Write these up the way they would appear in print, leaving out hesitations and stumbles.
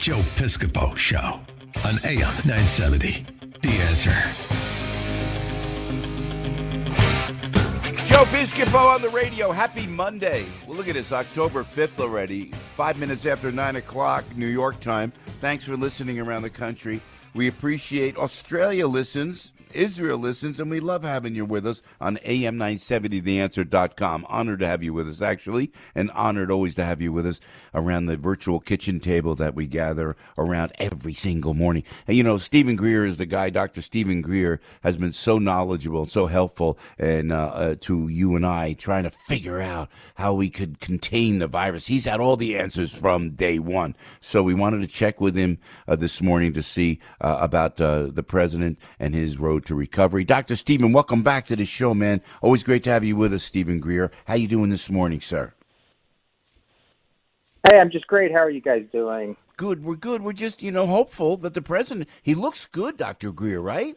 Joe Piscopo Show on AM 970. The Answer. Joe Piscopo on the radio. Happy Monday. Well, look at this. October 5th already. 5 minutes after 9 o'clock, New York time. Thanks for listening around the country. We appreciate Australia listens, Israel listens, and we love having you with us on AM970theanswer.com. Honored to have you with us, actually, and honored always to have you with us around the virtual kitchen table that we gather around every single morning. And, you know, Stephen Greer is the guy. Dr. Stephen Greer has been so knowledgeable and so helpful and to you and I trying to figure out how we could contain the virus. He's had all the answers from day one. So we wanted to check with him this morning to see about the president and his road to recovery. Dr. Stephen, welcome back to the show, man. Always great to have you with us, Stephen Greer. How you doing this morning, sir? Hey, I'm just great. How are you guys doing? Good. We're good. We're just, hopeful that the president, he looks good, Dr. Greer, right?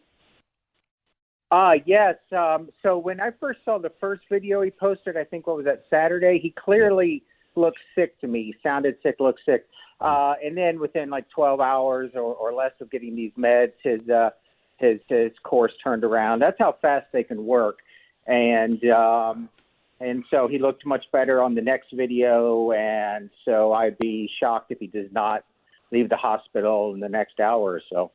Yes. So when I first saw the first video he posted, I think, what was that, Saturday, he clearly looked sick to me. He sounded sick, looked sick. And then within like 12 hours or less of getting these meds, his course turned around. That's how fast they can work. And so he looked much better on the next video. And so I'd be shocked if he does not leave the hospital in the next hour or so.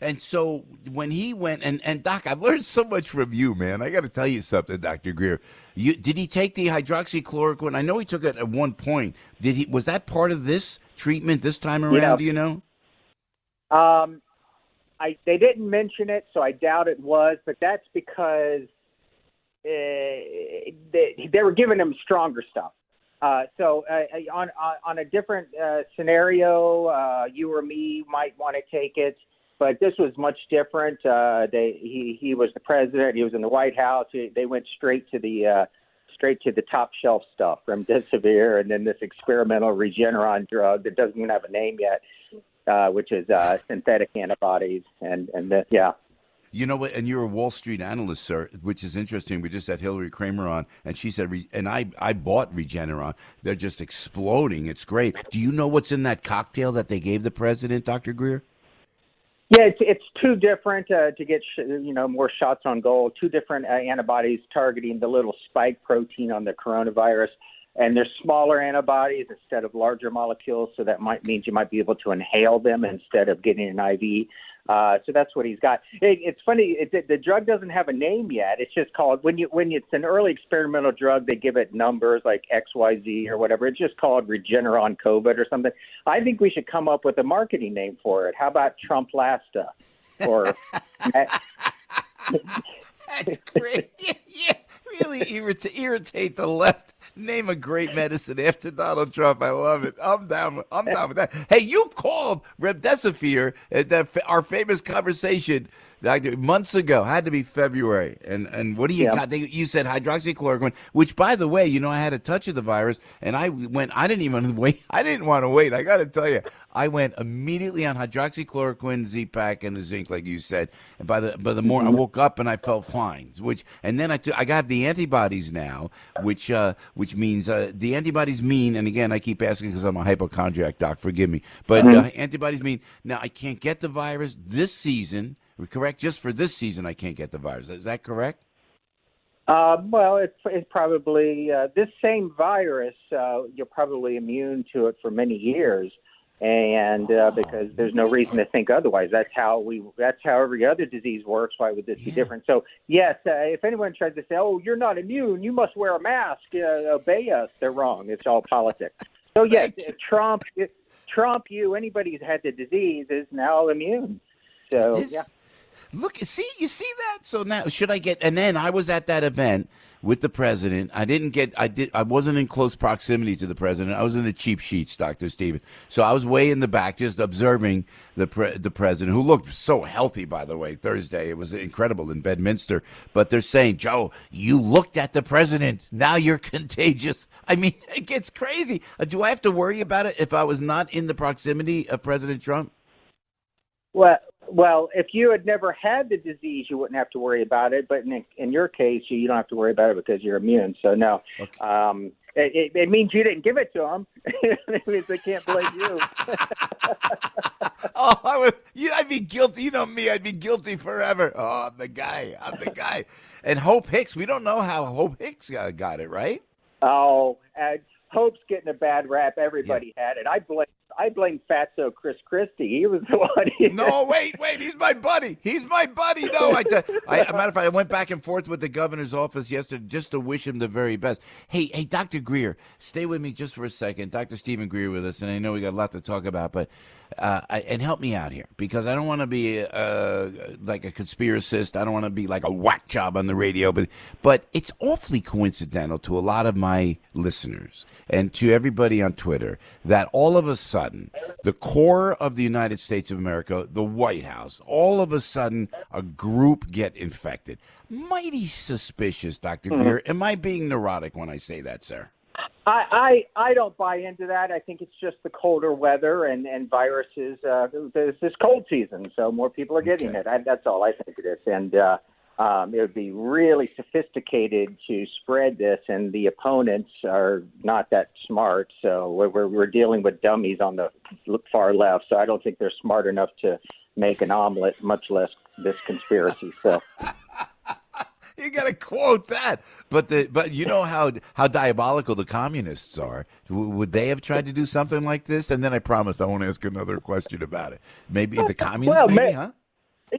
And so when he went, and Doc, I've learned so much from you, man. I got to tell you something, Dr. Greer. Did he take the hydroxychloroquine? I know he took it at one point. Was that part of this treatment this time around, do you know? They didn't mention it, so I doubt it was, but that's because they were giving him stronger stuff. So on a different scenario, you or me might want to take it, but this was much different. He was the president. He was in the White House. They went straight to the top shelf stuff, remdesivir, and then this experimental Regeneron drug that doesn't even have a name yet. Which is synthetic antibodies, and yeah. You know what? And you're a Wall Street analyst, sir, which is interesting. We just had Hillary Kramer on, and she said, and I bought Regeneron. They're just exploding. It's great. Do you know what's in that cocktail that they gave the president, Dr. Greer? Yeah, it's two different to get more shots on goal. Two different antibodies targeting the little spike protein on the coronavirus. And they're smaller antibodies instead of larger molecules, so that means you might be able to inhale them instead of getting an IV. So that's what he's got. It's funny, the drug doesn't have a name yet. It's just called, when it's an early experimental drug, they give it numbers like XYZ or whatever. It's just called Regeneron COVID or something. I think we should come up with a marketing name for it. How about Trumplasta? Or That's great. Yeah, really irritate the left. Name a great medicine after Donald Trump. I love it. I'm down with that. Hey, you called remdesivir our famous conversation months ago. Had to be February. And what do you got? You said hydroxychloroquine, which, by the way, I had a touch of the virus, and I didn't even wait. I didn't want to wait. I got to tell you, I went immediately on hydroxychloroquine, Z-Pack, and the zinc, like you said. And by the morning, I woke up and I felt fine. And then I got the antibodies now, which means the antibodies mean, and again, I keep asking because I'm a hypochondriac, Doc, forgive me, but antibodies mean now I can't get the virus this season. Correct? Just for this season, I can't get the virus. Is that correct? Well, it's probably this same virus. You're probably immune to it for many years, and because there's no reason to think otherwise. That's how every other disease works. Why would this be different? So yes, if anyone tries to say, "Oh, you're not immune. You must wear a mask. Obey us," they're wrong. It's all politics. So yes, Trump, anybody who's had the disease is now immune. So yeah. Look, you see that? So now should I get, and then I was at that event with the president. I wasn't in close proximity to the president. I was in the cheap sheets, Dr. Stephen. So I was way in the back just observing the president, who looked so healthy, by the way, Thursday. It was incredible in Bedminster. But they're saying, Joe, you looked at the president. Now you're contagious. I mean, it gets crazy. Do I have to worry about it if I was not in the proximity of President Trump? Well, if you had never had the disease, you wouldn't have to worry about it. But in your case, you don't have to worry about it because you're immune. So no. Okay. It means you didn't give it to them. It means they can't blame you. I'd be guilty. You know me, I'd be guilty forever. Oh, I'm the guy. And Hope Hicks, we don't know how Hope Hicks got it, right? Oh, Hope's getting a bad rap. Everybody had it. I blame Fatso Chris Christie. He was the one. No, wait. He's my buddy. No, matter of fact, I went back and forth with the governor's office yesterday just to wish him the very best. Hey, Dr. Greer, stay with me just for a second. Dr. Stephen Greer with us, and I know we got a lot to talk about, but and help me out here because I don't want to be like a conspiracist. I don't want to be like a whack job on the radio, but it's awfully coincidental to a lot of my listeners and to everybody on Twitter that all of a sudden the core of the United States of America, the White House, all of a sudden a group get infected. Mighty suspicious, Dr. Greer. Am I being neurotic when I say that, sir? I don't buy into that. I think it's just the colder weather and viruses. There's this cold season, so more people are getting it. That's all I think it is. And it would be really sophisticated to spread this, and the opponents are not that smart. So we're dealing with dummies on the far left. So I don't think they're smart enough to make an omelet, much less this conspiracy. So. You got to quote that. But you know how diabolical the communists are. Would they have tried to do something like this? And then I promise I won't ask another question about it. Maybe the communists, huh?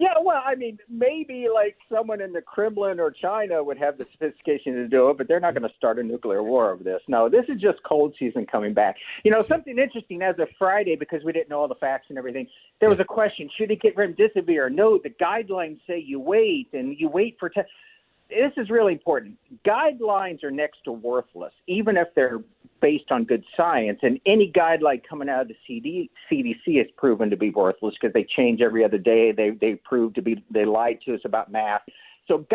Yeah, well, I mean, maybe like someone in the Kremlin or China would have the sophistication to do it, but they're not going to start a nuclear war over this. No, this is just cold season coming back. You know, something interesting as of Friday, because we didn't know all the facts and everything, there was a question, should he get remdesivir? No, the guidelines say you wait, and you wait for this is really important. Guidelines are next to worthless, even if they're based on good science. And any guideline coming out of the CDC is proven to be worthless because they change every other day. They prove to be, they lied to us about math. So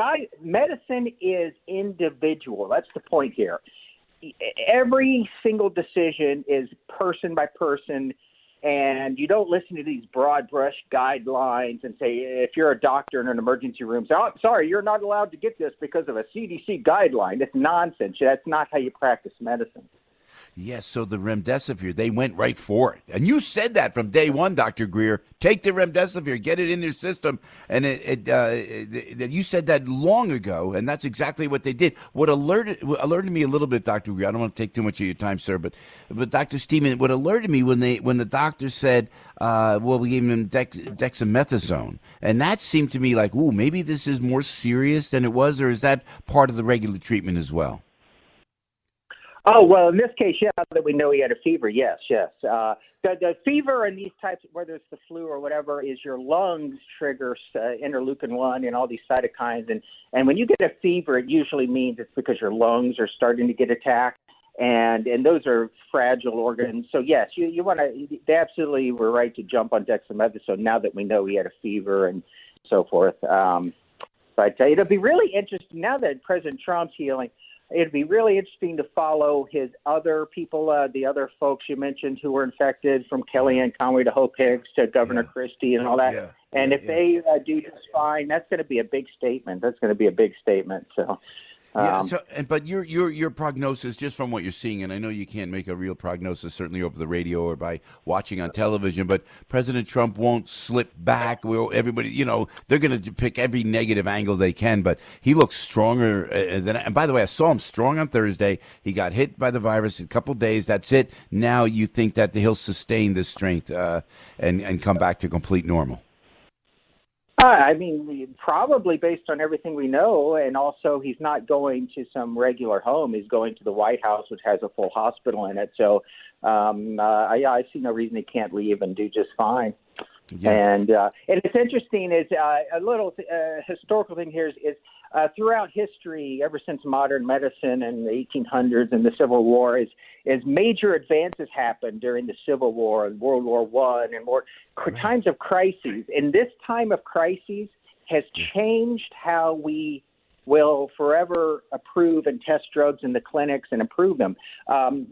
medicine is individual. That's the point here. Every single decision is person by person. And you don't listen to these broad brush guidelines and say, if you're a doctor in an emergency room, say, oh, sorry, you're not allowed to get this because of a CDC guideline. It's nonsense. That's not how you practice medicine. Yes, so the remdesivir, they went right for it. And you said that from day one, Dr. Greer. Take the remdesivir, get it in your system. And you said that long ago, and that's exactly what they did. What alerted me a little bit, Dr. Greer, I don't want to take too much of your time, sir, but Dr. Steeman, what alerted me when the doctor said, we gave him dexamethasone. And that seemed to me like, ooh, maybe this is more serious than it was, or is that part of the regular treatment as well? Oh, well, in this case, yeah, that we know he had a fever, yes. The fever and these types, whether it's the flu or whatever, is your lungs trigger interleukin-1 and all these cytokines. And when you get a fever, it usually means it's because your lungs are starting to get attacked. And those are fragile organs. So, yes, you want to – they absolutely were right to jump on dexamethasone now that we know he had a fever and so forth. But it'll be really interesting now that President Trump's healing – it'd be really interesting to follow his other people, the other folks you mentioned who were infected, from Kellyanne Conway to Hope Hicks to Governor Christie and all that. If they do just fine, that's going to be a big statement. So. But your prognosis, just from what you're seeing, and I know you can't make a real prognosis, certainly over the radio or by watching on television, but President Trump won't slip back. Everybody, they're going to pick every negative angle they can, but he looks stronger than. And by the way, I saw him strong on Thursday. He got hit by the virus a couple of days. That's it. Now you think that he'll sustain this strength and come back to complete normal? I mean, probably based on everything we know, and also he's not going to some regular home. He's going to the White House, which has a full hospital in it. So I see no reason he can't leave and do just fine. Yeah. And it's interesting is a little historical thing here is throughout history, ever since modern medicine and the 1800s and the Civil War, is major advances happened during the Civil War and World War I and more times of crises. And this time of crises has changed how we will forever approve and test drugs in the clinics and approve them.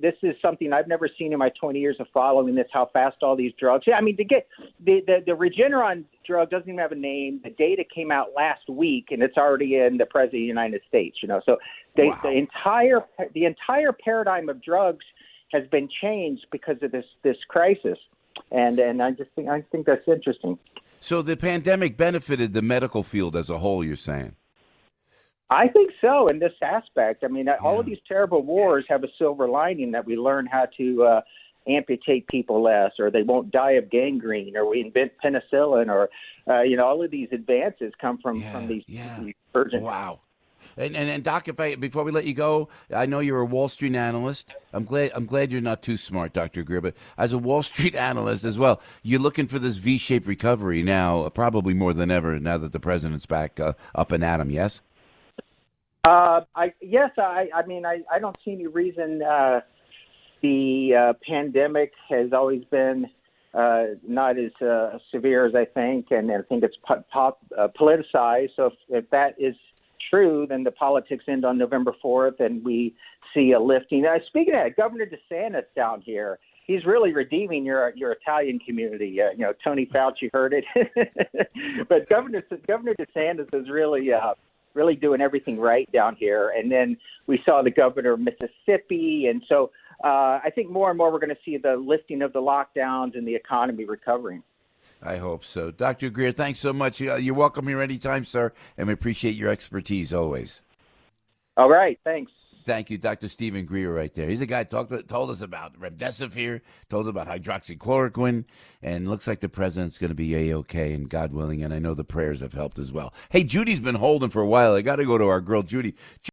This is something I've never seen in my 20 years of following this, how fast all these drugs. Yeah, I mean, to get the Regeneron drug doesn't even have a name. The data came out last week, and it's already in the President of the United States, you know. So the entire paradigm of drugs has been changed because of this crisis. And I think that's interesting. So the pandemic benefited the medical field as a whole, you're saying? I think so in this aspect. I mean, all of these terrible wars have a silver lining that we learn how to amputate people less, or they won't die of gangrene, or we invent penicillin, or, all of these advances come from these urgent. Wow. And Doc, before we let you go, I know you're a Wall Street analyst. I'm glad you're not too smart, Dr. Greer, but as a Wall Street analyst as well, you're looking for this V-shaped recovery now, probably more than ever, now that the president's back up and at him, yes? I don't see any reason. The pandemic has always been not as severe as I think, and I think it's politicized. So if that is true, then the politics end on November 4th, and we see a lifting. Speaking of that, Governor DeSantis down here, he's really redeeming your Italian community. Tony Fauci heard it, but Governor DeSantis is really doing everything right down here. And then we saw the governor of Mississippi, and so I think more and more we're going to see the lifting of the lockdowns and the economy recovering. I hope so. Dr. Greer, thanks so much. You're welcome here anytime, sir, and we appreciate your expertise always. All right, thanks. Thank you, Dr. Stephen Greer right there. He's the guy told us about remdesivir, told us about hydroxychloroquine, and looks like the president's going to be A-OK, and God willing, and I know the prayers have helped as well. Hey, Judy's been holding for a while. I got to go to our girl, Judy.